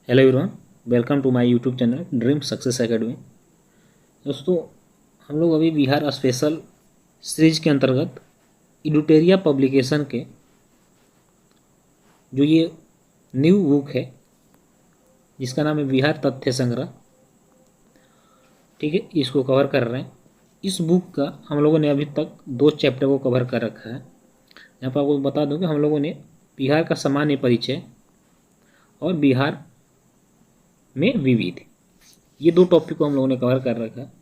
Hello everyone, welcome to my YouTube channel Dream Success Academy. दोस्तों, हम लोग अभी बिहार स्पेशल सीरीज के अंतर्गत इडुटेरिया पब्लिकेशन के जो ये न्यू बुक है जिसका नाम है बिहार तथ्य संग्रह, ठीक है, इसको कवर कर रहे हैं। इस बुक का हम लोगों ने अभी तक 2 चैप्टर को कवर कर रखा है। यहाँ पर आपको बता दूं कि हम लोगों ने बिहार का सामान्य परिचय और बिहार में विविध, ये 2 टॉपिक को हम लोगों ने कवर कर रखा है।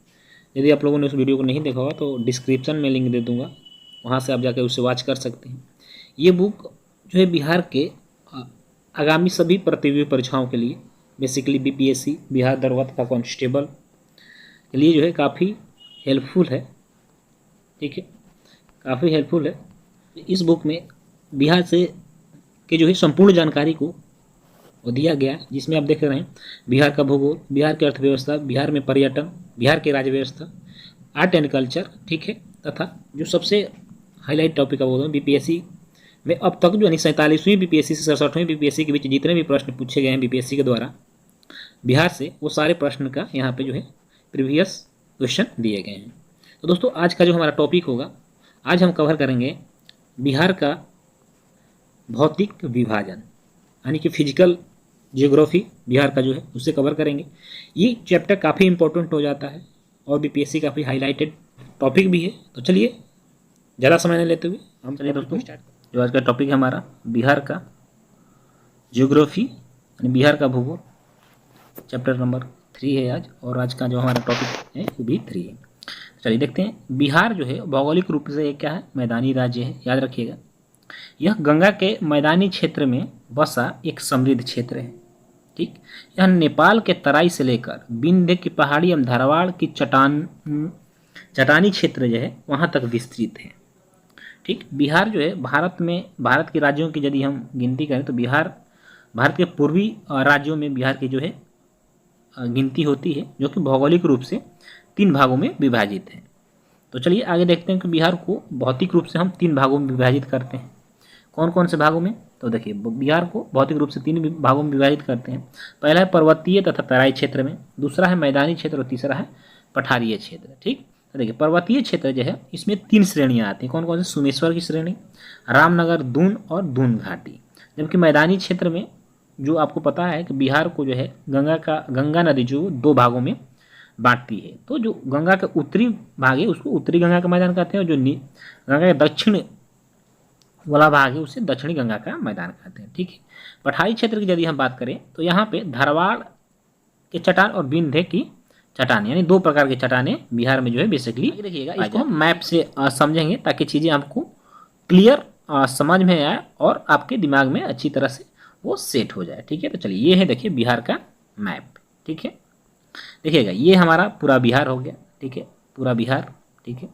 यदि आप लोगों ने उस वीडियो को नहीं देखा होगा तो डिस्क्रिप्शन में लिंक दे दूंगा, वहाँ से आप जाकर उसे वॉच कर सकते हैं। ये बुक जो है बिहार के आगामी सभी प्रतियोगी परीक्षाओं के लिए, बेसिकली बीपीएससी, बिहार दरअंत का कांस्टेबल के लिए जो है काफ़ी हेल्पफुल है, ठीक है, काफ़ी हेल्पफुल है। इस बुक में बिहार से के जो है संपूर्ण जानकारी को दिया गया है, जिसमें आप देख रहे हैं बिहार का भूगोल, बिहार की अर्थव्यवस्था, बिहार में पर्यटन, बिहार की राज्य व्यवस्था, आर्ट एंड कल्चर, ठीक है, तथा जो सबसे हाईलाइट टॉपिक है वो बीपीएससी में अब तक जो 47वीं बीपीएससी से 67वीं बीपीएससी के बीच जितने भी प्रश्न पूछे गए हैं बीपीएससी के द्वारा बिहार से, वो सारे प्रश्न का यहाँ पे जो है प्रीवियस क्वेश्चन दिए गए हैं। तो दोस्तों, आज का जो हमारा टॉपिक होगा, आज हम कवर करेंगे बिहार का भौतिक विभाजन, यानी कि फिजिकल जियोग्राफी बिहार का जो है उसे कवर करेंगे। ये चैप्टर काफ़ी इंपॉर्टेंट हो जाता है और बीपीएससी काफ़ी हाईलाइटेड टॉपिक भी है। तो चलिए ज़्यादा समय नहीं लेते हुए हम चलिए दोस्तों स्टार्ट। जो आज का टॉपिक है हमारा बिहार का जियोग्राफी यानी बिहार का भूगोल, चैप्टर नंबर 3 है आज, और आज का जो हमारा टॉपिक है वो भी 3 है। चलिए देखते हैं। बिहार जो है भौगोलिक रूप से एक क्या है, मैदानी राज्य है, याद रखिएगा। यह गंगा के मैदानी क्षेत्र में बसा एक समृद्ध क्षेत्र है, ठीक। यह नेपाल के तराई से लेकर विंध्य की पहाड़ी एवं धारवाड़ की चटानी क्षेत्र जो है वहाँ तक विस्तृत है, ठीक। बिहार जो है भारत के राज्यों की यदि हम गिनती करें तो बिहार भारत के पूर्वी राज्यों में बिहार की जो है गिनती होती है, जो कि भौगोलिक रूप से 3 भागों में विभाजित है। तो चलिए आगे देखते हैं कि बिहार को भौतिक रूप से हम 3 भागों में विभाजित करते हैं। कौन कौन से भागों में? तो देखिए, बिहार को भौतिक रूप से 3 भागों में विभाजित करते हैं। पहला है पर्वतीय तथा तराई क्षेत्र में, दूसरा है मैदानी क्षेत्र और तीसरा है पठारीय क्षेत्र, ठीक। तो देखिए, पर्वतीय क्षेत्र जो है इसमें 3 श्रेणियाँ आती हैं। कौन कौन से? सोमेश्वर की श्रेणी, रामनगर, दून और दून घाटी। जबकि मैदानी क्षेत्र में जो आपको पता है कि बिहार को जो है गंगा नदी जो 2 भागों में बांटती है। तो जो गंगा का उत्तरी भाग है उसको उत्तरी गंगा का मैदान कहते हैं, और जो गंगा के दक्षिण वाला भाग है उसे दक्षिणी गंगा का मैदान कहते हैं, ठीक है। पठारी क्षेत्र की यदि हम बात करें तो यहाँ पे धारवाड़ के चट्टान और विंध्य की चट्टान, यानी 2 प्रकार की चट्टानें बिहार में जो है बेसिकली देखिएगा। इसको हम मैप से समझेंगे ताकि चीज़ें आपको क्लियर समझ में आए और आपके दिमाग में अच्छी तरह से वो सेट हो जाए, ठीक है। तो चलिए, ये है देखिए बिहार का मैप, ठीक है। देखिएगा, ये हमारा पूरा बिहार हो गया, ठीक है, पूरा बिहार, ठीक है,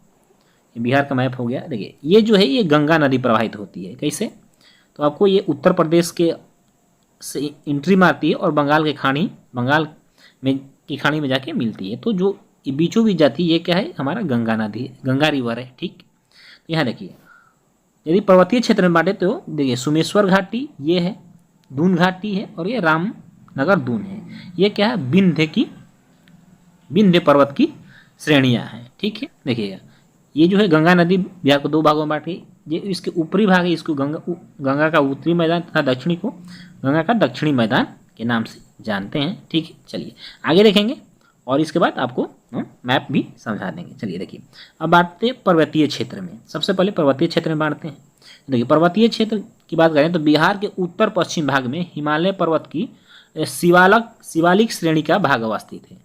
ये बिहार का मैप हो गया। देखिए, ये जो है ये गंगा नदी प्रवाहित होती है। कैसे? तो आपको ये उत्तर प्रदेश के से एंट्री मारती है और बंगाल की खाड़ी में जाके मिलती है। तो जो बीचों बीच जाती है ये क्या है, हमारा गंगा नदी है, गंगा रिवर है, ठीक। यहाँ देखिए, यदि पर्वतीय क्षेत्र में बांटे तो देखिए सोमेश्वर घाटी ये है, दून घाटी है, और ये रामनगर दून है। ये क्या है, विंध्य पर्वत की श्रेणियाँ हैं, ठीक है। देखिएगा, ये जो है गंगा नदी बिहार को 2 भागों में बांटी। ये इसके ऊपरी भाग है, इसको गंगा का उत्तरी मैदान तथा दक्षिणी को गंगा का दक्षिणी मैदान के नाम से जानते हैं, ठीक है। चलिए आगे देखेंगे और इसके बाद आपको हम मैप भी समझा देंगे। चलिए देखिए, अब बांटते हैं पर्वतीय क्षेत्र में। सबसे पहले पर्वतीय क्षेत्र में बांटते हैं। देखिए, पर्वतीय क्षेत्र की बात करें तो बिहार के उत्तर पश्चिम भाग में हिमालय पर्वत की शिवालिक श्रेणी का भाग अवस्थित है,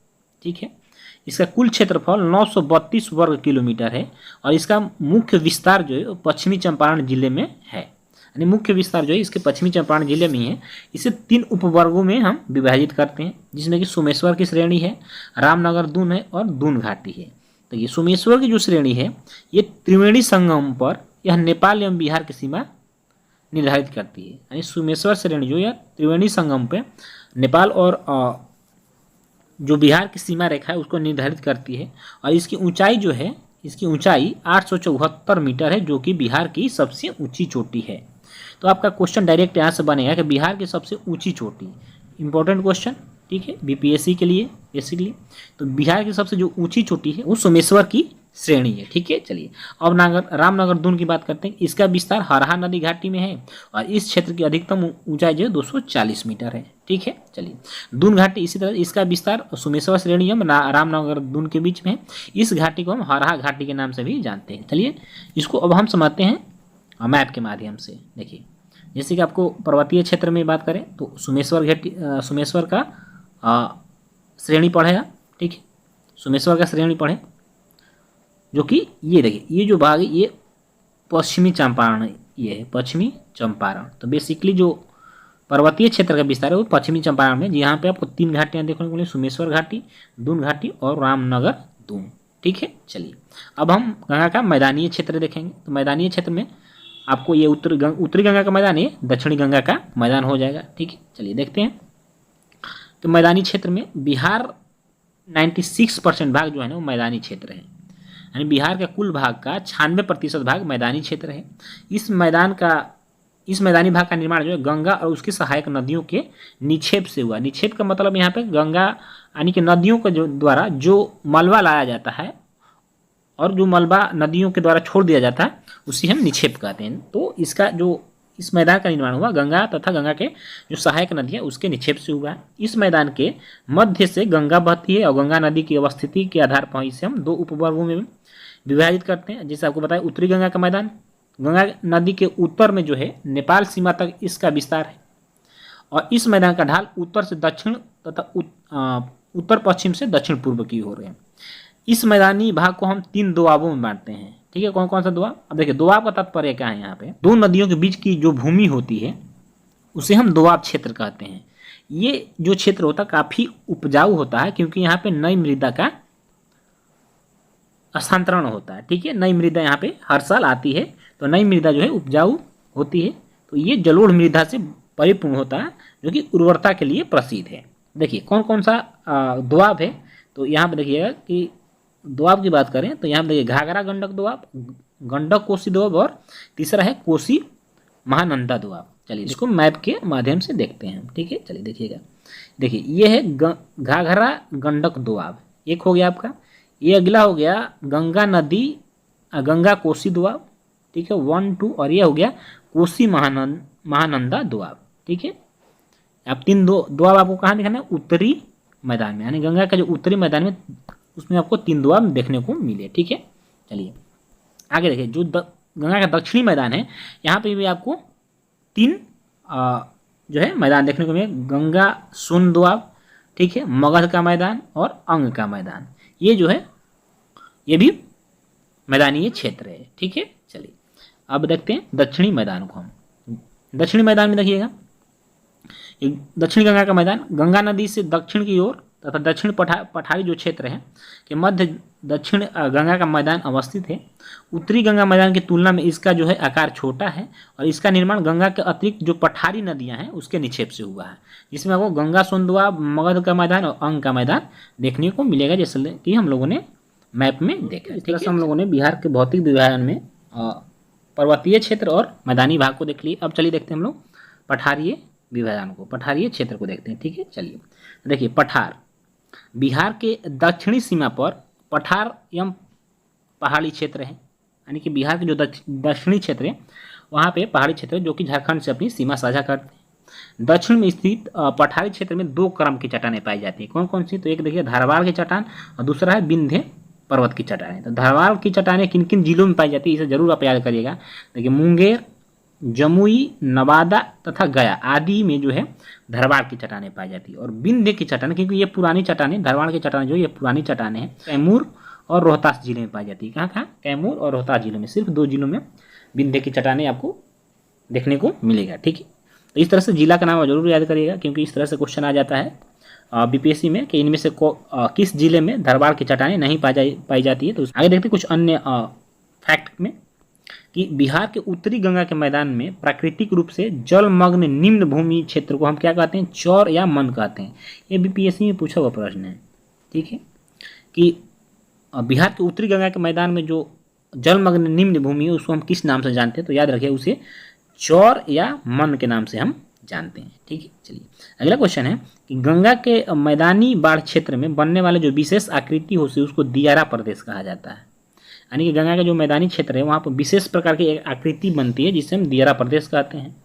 ठीक है। इसका कुल क्षेत्रफल 932 वर्ग किलोमीटर है और इसका मुख्य विस्तार जो है पश्चिमी चंपारण जिले में है, यानी मुख्य विस्तार जो है इसके पश्चिमी चंपारण जिले में है। इसे 3 उपवर्गों में हम विभाजित करते हैं, जिसमें कि सोमेश्वर की श्रेणी है, रामनगर दून है और दून घाटी है। तो ये सोमेश्वर की जो श्रेणी है ये त्रिवेणी संगम पर यह नेपाल एवं बिहार की सीमा निर्धारित करती है, यानी सोमेश्वर श्रेणी जो है त्रिवेणी संगम पर नेपाल और जो बिहार की सीमा रेखा है उसको निर्धारित करती है। और इसकी ऊंचाई जो है, इसकी ऊंचाई 874 मीटर है, जो कि बिहार की सबसे ऊंची चोटी है। तो आपका क्वेश्चन डायरेक्ट यहाँ से बनेगा कि बिहार की सबसे ऊंची चोटी इंपॉर्टेंट क्वेश्चन, ठीक है, बीपीएससी के लिए बेसिकली। तो बिहार की सबसे जो ऊंची चोटी है वो सोमेश्वर की श्रेणी है, ठीक है। चलिए अब रामनगर दून की बात करते हैं। इसका विस्तार हरहा नदी घाटी में है और इस क्षेत्र की अधिकतम ऊंचाई जो है 240 मीटर है, ठीक है। चलिए दून घाटी इसी तरह इसका विस्तार सोमेश्वर श्रेणी एवं रामनगर दून के बीच में है। इस घाटी को हम हरहा घाटी के नाम से भी जानते हैं। चलिए इसको अब हम समझते हैं मैप के माध्यम से। देखिए जैसे कि आपको पर्वतीय क्षेत्र में बात करें तो सोमेश्वर का श्रेणी पढ़ेगा, ठीक है, सोमेश्वर का श्रेणी पढ़े, जो कि ये देखिए ये जो भाग है ये पश्चिमी चंपारण, ये है पश्चिमी चंपारण। तो बेसिकली जो पर्वतीय क्षेत्र का विस्तार है वो पश्चिमी चंपारण में, यहाँ पे आपको 3 घाटियाँ देखने को मिली, सोमेश्वर घाटी, दून घाटी और रामनगर दून, ठीक है। चलिए अब हम गंगा का मैदानीय क्षेत्र देखेंगे। तो मैदानीय क्षेत्र में आपको ये उत्तरी गंगा का मैदान है, दक्षिणी गंगा का मैदान हो जाएगा, ठीक है। चलिए देखते हैं तो मैदानी क्षेत्र में बिहार 96% भाग जो है ना वो मैदानी क्षेत्र है, यानी बिहार के कुल भाग का 96% भाग मैदानी क्षेत्र है। इस मैदानी भाग का निर्माण जो है गंगा और उसकी सहायक नदियों के निक्षेप से हुआ। निक्षेप का मतलब यहाँ पे गंगा यानी कि नदियों के द्वारा जो मलबा लाया जाता है और जो मलबा नदियों के द्वारा छोड़ दिया जाता है उसी हम निक्षेप कहते हैं। तो इसका जो इस मैदान का निर्माण हुआ गंगा तथा गंगा के जो सहायक नदियाँ उसके निक्षेप से हुआ। इस मैदान के मध्य से गंगा बहती है और गंगा नदी की अवस्थिति के आधार पर इसे हम 2 उपवर्गों में विभाजित करते हैं। जैसे आपको बताया उत्तरी गंगा का मैदान, गंगा नदी के उत्तर में जो है नेपाल सीमा तक इसका विस्तार है और इस मैदान का ढाल उत्तर से दक्षिण तथा उत्तर पश्चिम से दक्षिण पूर्व की ओर है। इस मैदानी भाग को हम 3 दोआबों में बांटते हैं, ठीक है। कौन कौन सा दोआब? अब देखिए दोआब का तात्पर्य क्या है, यहाँ पे 2 नदियों के बीच की जो भूमि होती है उसे हम दोआब क्षेत्र कहते हैं। ये जो क्षेत्र होता है काफ़ी उपजाऊ होता है क्योंकि यहाँ पे नई मृदा का स्थानांतरण होता है, ठीक है। नई मृदा यहाँ पे हर साल आती है तो नई मृदा जो है उपजाऊ होती है। तो ये जलोढ़ मृदा से परिपूर्ण होता है जो कि उर्वरता के लिए प्रसिद्ध है। देखिए कौन कौन सा दोआब है, तो यहाँ पर देखिएगा कि दोआब की बात करें तो यहाँ पर देखिए घाघरा गंडक दोआब, गंडक कोसी दोआब और तीसरा है कोसी महानंदा दोआब। चलिए इसको मैप के माध्यम से देखते हैं, ठीक है। चलिए देखिएगा, देखिए ये है घाघरा गंडक दोआब, एक हो गया आपका। ये अगला हो गया गंगा कोसी दोआब, ठीक है, 1 2, और ये हो गया कोसी महानंदा दोआब, ठीक है। आप 3 दोआब आपको कहाँ दिखाना है? उत्तरी मैदान में, यानी गंगा का जो उत्तरी मैदान में उसमें आपको 3 दोआब देखने को मिले, ठीक है। चलिए आगे देखिए जो गंगा का दक्षिणी मैदान है यहाँ पे भी आपको 3 जो है मैदान देखने को मिले, गंगा सोन दोआब, ठीक है, मगध का मैदान और अंग का मैदान। ये जो है ये भी मैदानीय क्षेत्र है, ठीक है। चलिए अब देखते हैं दक्षिणी मैदान को हम। दक्षिणी मैदान में देखिएगा दक्षिणी गंगा का मैदान गंगा नदी से दक्षिण की ओर तथा दक्षिण पठारी जो क्षेत्र है के मध्य दक्षिण गंगा का मैदान अवस्थित है। उत्तरी गंगा मैदान की तुलना में इसका जो है आकार छोटा है और इसका निर्माण गंगा के अतिरिक्त जो पठारी नदियां हैं उसके निक्षेप से हुआ है, जिसमें आपको गंगा सोन दोआब, मगध का मैदान और अंग का मैदान देखने को मिलेगा, जैसे कि हम लोगों ने मैप में देखा। इस तरह से हम लोगों ने बिहार के भौतिक विभाजन में पर्वतीय क्षेत्र और मैदानी भाग को देख लिए। अब चलिए देखते हैं हम लोग पठारीय विभाजन को, पठारीय क्षेत्र को देखते हैं, ठीक है। चलिए देखिए पठार बिहार के दक्षिणी सीमा पर पठार एवं पहाड़ी क्षेत्र है, यानी कि बिहार के जो दक्षिणी क्षेत्र है वहाँ पे पहाड़ी क्षेत्र है जो कि झारखंड से अपनी सीमा साझा करते हैं। दक्षिण में स्थित पठारी क्षेत्र में 2 क्रम की चट्टानें पाई जाती है। कौन कौन सी? तो एक देखिए धारवाड़ की चट्टान और दूसरा है विंध्य पर्वत की चट्टानें। तो धारवाड़ की चट्टानें किन किन जिलों में पाई जाती है इसे जरूर आप याद करिएगा। देखिए मुंगेर, जमुई, नवादा तथा गया आदि में जो है धारवाड़ की चट्टानें पाई जाती है। और विंध्य की चट्टानें, क्योंकि ये पुरानी चट्टानें, धारवाड़ की चट्टानें जो ये पुरानी चट्टानें हैं, कैमूर और रोहतास जिले में पाई जाती है। कहाँ कहाँ? कैमूर और रोहतास जिलों में, सिर्फ 2 जिलों में विंध्य की चट्टानें आपको देखने को मिलेगा, ठीक है। तो इस तरह से जिला का नाम जरूर याद करिएगा क्योंकि इस तरह से क्वेश्चन आ जाता है बीपीएससी में कि इनमें से किस जिले में धारवाड़ की चट्टानें नहीं पाई जाती है। तो आगे देखते कुछ अन्य फैक्ट में कि बिहार के उत्तरी गंगा के मैदान में प्राकृतिक रूप से जलमग्न निम्न भूमि क्षेत्र को हम क्या कहते हैं? चौर या मन कहते हैं। ये बीपीएससी में पूछा हुआ प्रश्न है, ठीक है, कि बिहार के उत्तरी गंगा के मैदान में जो जलमग्न निम्न भूमि है उसको हम किस नाम से जानते हैं? तो याद रखिए उसे चौर या मन के नाम से हम जानते हैं। ठीक है, चलिए अगला क्वेश्चन है कि गंगा के मैदानी बाढ़ क्षेत्र में बनने वाले जो विशेष आकृति होती है उसको दियारा प्रदेश कहा जाता है। यानी कि गंगा का जो मैदानी क्षेत्र है वहाँ पर विशेष प्रकार की एक आकृति बनती है जिसे हम दियारा प्रदेश कहते हैं।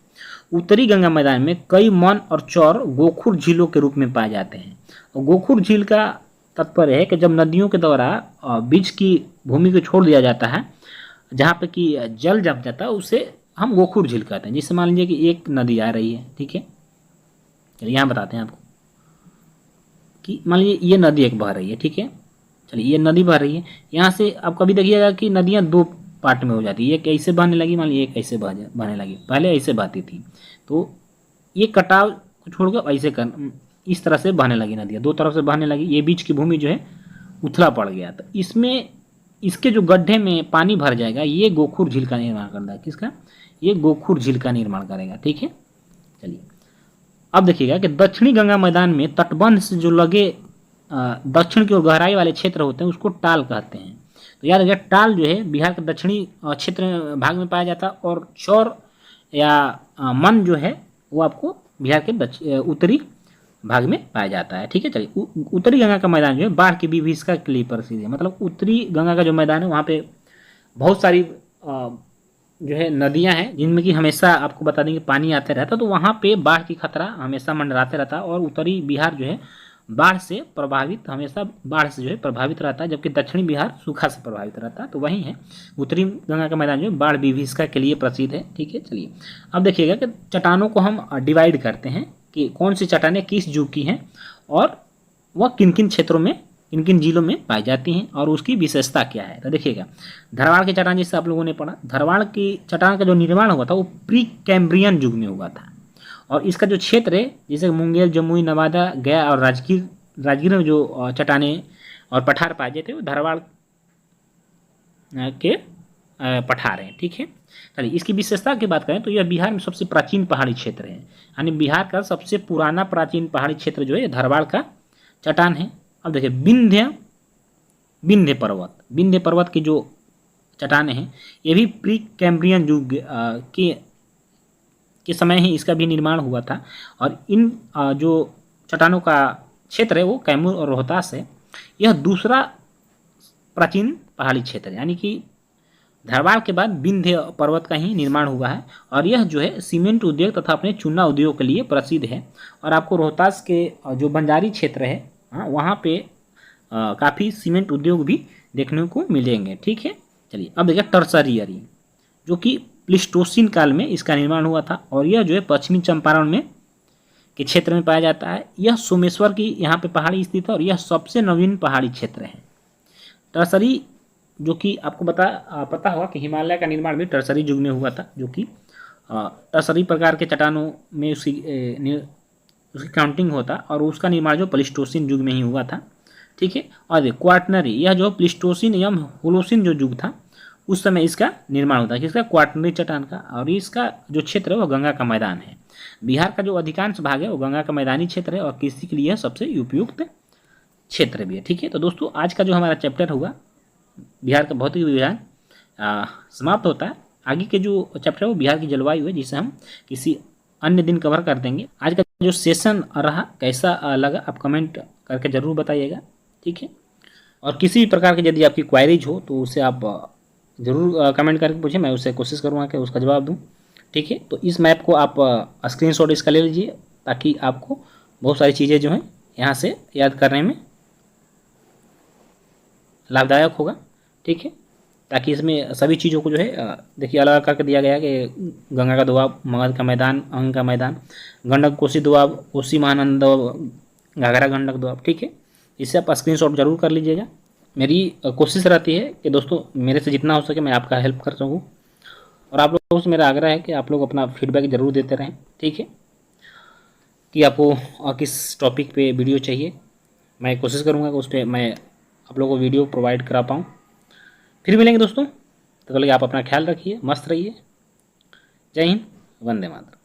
उत्तरी गंगा मैदान में कई मन और चौर गोखुर झीलों के रूप में पाए जाते हैं। और गोखुर झील का तात्पर्य है कि जब नदियों के द्वारा बीच की भूमि को छोड़ दिया जाता है, जहाँ पे कि जल जम जाता है, उसे हम गोखुर झील कहते हैं। जिससे मान लीजिए कि एक नदी आ रही है, ठीक है, चलिए यहाँ बताते हैं आपको कि मान लीजिए ये नदी एक बह रही है, ठीक है, चलिए ये नदी बह रही है। यहाँ से आप कभी देखिएगा कि नदियाँ दो पार्ट में हो जाती है, एक ऐसे बहने लगी, मान लीजिए एक ऐसे बहने लगी, पहले ऐसे बहती थी, तो ये कटाव को छोड़कर ऐसे कर इस तरह से बहने लगी नदियाँ, दो तरफ से बहने लगी, ये बीच की भूमि जो है उथला पड़ गया। तो इसमें इसके जो गड्ढे में पानी भर जाएगा ये गोखुर झील का निर्माण करता है। किसका? ये गोखुर झील का निर्माण करेगा। ठीक है, चलिए अब देखिएगा कि दक्षिणी गंगा मैदान में तटबंध से जो लगे दक्षिण की ओर गहराई वाले क्षेत्र होते हैं उसको टाल कहते हैं। तो याद रखिएगा टाल जो है बिहार के दक्षिणी क्षेत्र भाग में पाया जाता है और चौर या मन जो है वो आपको बिहार के उत्तरी भाग में पाया जाता है। ठीक है, चलिए उत्तरी गंगा का मैदान जो है बाढ़ की विभीषिका के लिए प्रसिद्ध है। मतलब उत्तरी गंगा का जो मैदान है वहाँ पे बहुत सारी जो है नदियाँ हैं जिनमें कि हमेशा आपको बता देंगे पानी आते रहता है, तो वहाँ पे बाढ़ की खतरा हमेशा मंडराते रहता है। और उत्तरी बिहार जो है बाढ़ से प्रभावित, हमेशा बाढ़ से जो है प्रभावित रहता है, जबकि दक्षिणी बिहार सूखा से प्रभावित रहता है। तो वही है उत्तरी गंगा का मैदान जो है बाढ़ विभीषिका के लिए प्रसिद्ध है। ठीक है, चलिए अब देखिएगा कि चट्टानों को हम डिवाइड करते हैं कि कौन सी चट्टानें किस युग की हैं और वह किन किन क्षेत्रों में, किन किन जिलों में पाई जाती हैं और उसकी विशेषता क्या है। तो देखिएगा धरवाड़ की चट्टान जिससे आप लोगों ने पढ़ा, धरवाड़ की चट्टान का जो निर्माण हुआ था वो प्री कैम्ब्रियन युग में हुआ था। और इसका जो क्षेत्र है जैसे मुंगेर, जमुई, नवादा, गया और राजगीर में जो चट्टानें और पठार पाए जाते वो धरवाड़ के पठार हैं। ठीक है, चलिए इसकी विशेषता की बात करें तो यह बिहार में सबसे प्राचीन पहाड़ी क्षेत्र है। यानी बिहार का सबसे पुराना प्राचीन पहाड़ी क्षेत्र जो है धरवाड़ का चट्टान है। अब देखिए विंध्य पर्वत की जो चट्टानें हैं ये भी प्री कैम्ब्रियन युग के समय ही इसका भी निर्माण हुआ था। और इन जो चट्टानों का क्षेत्र है वो कैमूर और रोहतास है। यह दूसरा प्राचीन पहाड़ी क्षेत्र है, यानी कि धरवाड़ के बाद विंध्य पर्वत का ही निर्माण हुआ है। और यह जो है सीमेंट उद्योग तथा अपने चूना उद्योग के लिए प्रसिद्ध है। और आपको रोहतास के जो बंजारी क्षेत्र है वहाँ पे काफ़ी सीमेंट उद्योग भी देखने को मिलेंगे। ठीक है, चलिए अब देखिए टर्सरियरी जो कि प्लीस्टोसीन काल में इसका निर्माण हुआ था और यह जो है पश्चिमी चंपारण में के क्षेत्र में पाया जाता है। यह सोमेश्वर की यहाँ पे पहाड़ी स्थित है और यह सबसे नवीन पहाड़ी क्षेत्र है। टर्सरी जो कि आपको पता होगा कि हिमालय का निर्माण भी टर्सरी युग में हुआ था, जो कि टर्सरी प्रकार के चट्टानों में उसकी काउंटिंग होता और उसका निर्माण जो प्लीस्टोसीन युग में ही हुआ था। ठीक है, और क्वार्टनरी यह जो प्लीस्टोसीन या होलोसीन जो युग था उस समय इसका निर्माण होता है, किसका? क्वार्टनरी चट्टान का। और इसका जो क्षेत्र है वो गंगा का मैदान है। बिहार का जो अधिकांश भाग है वो गंगा का मैदानी क्षेत्र है और कृषि के लिए सबसे उपयुक्त क्षेत्र भी है। ठीक है, तो दोस्तों आज का जो हमारा चैप्टर हुआ बिहार का भौतिक विज्ञान समाप्त होता है। आगे के जो चैप्टर है वो बिहार की जलवायु है, जिसे हम किसी अन्य दिन कवर कर देंगे। आज का जो सेशन रहा कैसा लगा आप कमेंट करके ज़रूर बताइएगा। ठीक है, और किसी भी प्रकार की यदि आपकी क्वायरीज हो तो उसे आप ज़रूर कमेंट करके पूछें, मैं उससे कोशिश करूँगा कि उसका जवाब दूँ। ठीक है, तो इस मैप को आप स्क्रीनशॉट इसका ले लीजिए ताकि आपको बहुत सारी चीज़ें जो हैं यहाँ से याद करने में लाभदायक होगा। ठीक है, ताकि इसमें सभी चीज़ों को जो है देखिए अलग अलग करके दिया गया है कि गंगा का दोआब, मगध का मैदान, अंग का मैदान, गंडक कोसी दोआब, कोसी महानंदा दोआब, घाघरा गंडक दोआब। ठीक है, इससे आप स्क्रीनशॉट जरूर कर लीजिएगा। मेरी कोशिश रहती है कि दोस्तों मेरे से जितना हो सके मैं आपका हेल्प कर सकूँ और आप लोगों से मेरा आग्रह है कि आप लोग अपना फीडबैक ज़रूर देते रहें। ठीक है, कि आपको किस टॉपिक पे वीडियो चाहिए, मैं कोशिश करूँगा कि उस पर मैं आप लोगों को वीडियो प्रोवाइड करा पाऊँ। फिर मिलेंगे दोस्तों, तो कल आप अपना ख्याल रखिए, मस्त रहिए। जय हिंद, वंदे मातरम।